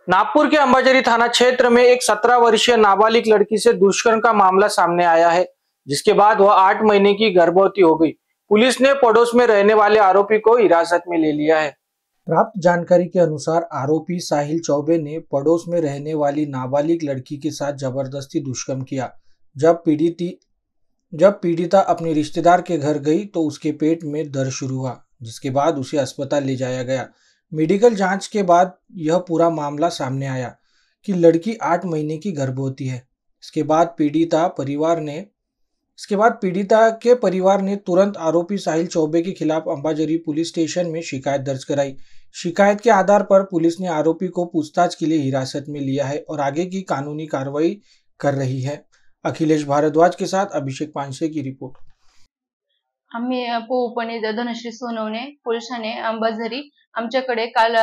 नागपुर के अंबाझरी थाना क्षेत्र में एक 17 वर्षीय नाबालिग लड़की से दुष्कर्म का मामला सामने आया है, जिसके बाद वह 8 महीने की गर्भवती हो गई। पुलिस ने पड़ोस में रहने वाले आरोपी को हिरासत में ले लिया है। प्राप्त जानकारी के अनुसार आरोपी साहिल चौबे ने पड़ोस में रहने वाली नाबालिग लड़की के साथ जबरदस्ती दुष्कर्म किया। जब पीड़िता अपने रिश्तेदार के घर गई तो उसके पेट में दर्द शुरू हुआ, जिसके बाद उसे अस्पताल ले जाया गया। मेडिकल जांच के बाद यह पूरा मामला सामने आया कि लड़की 8 महीने की गर्भवती है। इसके बाद पीड़िता के परिवार ने तुरंत आरोपी साहिल चौबे के खिलाफ अंबाझरी पुलिस स्टेशन में शिकायत दर्ज कराई। शिकायत के आधार पर पुलिस ने आरोपी को पूछताछ के लिए हिरासत में लिया है और आगे की कानूनी कार्रवाई कर रही है। अखिलेश भारद्वाज के साथ अभिषेक पानसे की रिपोर्ट। आम्ही उपने धनश्री सोनवणे पोलीस ठाणे अंबाझरी आमच्याकडे काल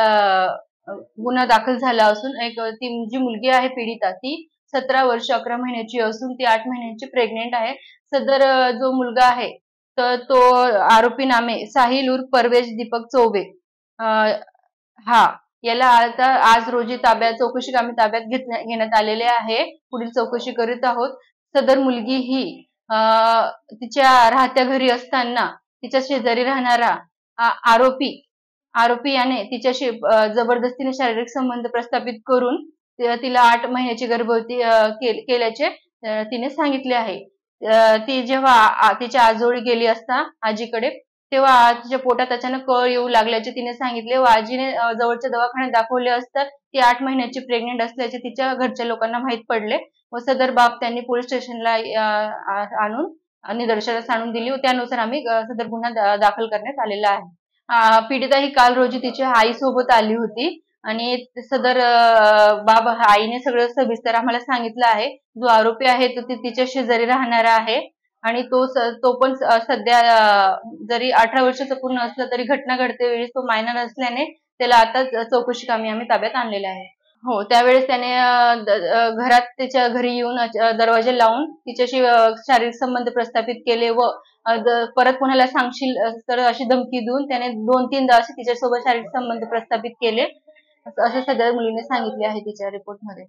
गुन्हा दाखल झाला असून ती जी मुलगी आहे पीडिता ती 17 वर्ष 11 महिन्याची असून ती 8 महिन्यांची प्रेग्नेंट आहे। सदर जो मुलगा आहे तर तो आरोपी नामे साहिल उर्फ परवेश दीपक चौबे हा याला आता आज रोजी चौकशी कामी ताब्यात घेण्यात आलेले आहे। पुढील चौकशी करीत आहोत। सदर मुलगी ही तिच्या राहत्या घरी असताना तिच्या शेजारी राहणारा आरोपी याने तिच्याशी जबरदस्तीने शारीरिक संबंध प्रस्थापित करून तिला 8 महिन्याची गर्भवती केल्याचे तिने सांगितले आहे। ती जेव्हा तिच्या आजोळी गेली असता आजीकडे तेव्हा तिच्या पोटात अचानक कळ येऊ लागल्याचे तिने सांगितले व आजीने जवळच्या दवाखान्यात दाखवले असता ती 8 महिन्याची प्रेग्नेंट असल्याचे तिच्या घरच्या लोकांना माहित पडले व सदर बाब त्यांनी पोलीस स्टेशनला आणून निदर्शनास आणून दिली व त्यानुसार आम्ही सदर गुन्हा दाखल करण्यात आलेला आहे। पीडिता ही काल रोजी तिच्या आई सोबत आली होती आणि सदर बाब आईने सगळं सविस्तर आम्हाला सांगितलं आहे। जो आरोपी आहे तो तिच्या शेजारी राहणारा आहे आणि तो पण सध्या जरी 18 वर्षाचा पूर्ण असला तरी घटना घडते वेळी तो मायनर असल्याने त्याला आता चौकशी कामी आम्ही ताब्यात आणलेले आहे। हो, त्यावेळेस त्याने घरात त्याच्या घरी येऊन दरवाजा लावून तिच्याशी शारीरिक संबंध प्रस्थापित केले व परत कोणाला सांगशील तर अशी धमकी देऊन त्याने 2-3दा असे तिच्यासोबत शारीरिक संबंध प्रस्थापित केले असे सदर मुलीने सांगितले आहे तिच्या रिपोर्टमध्ये।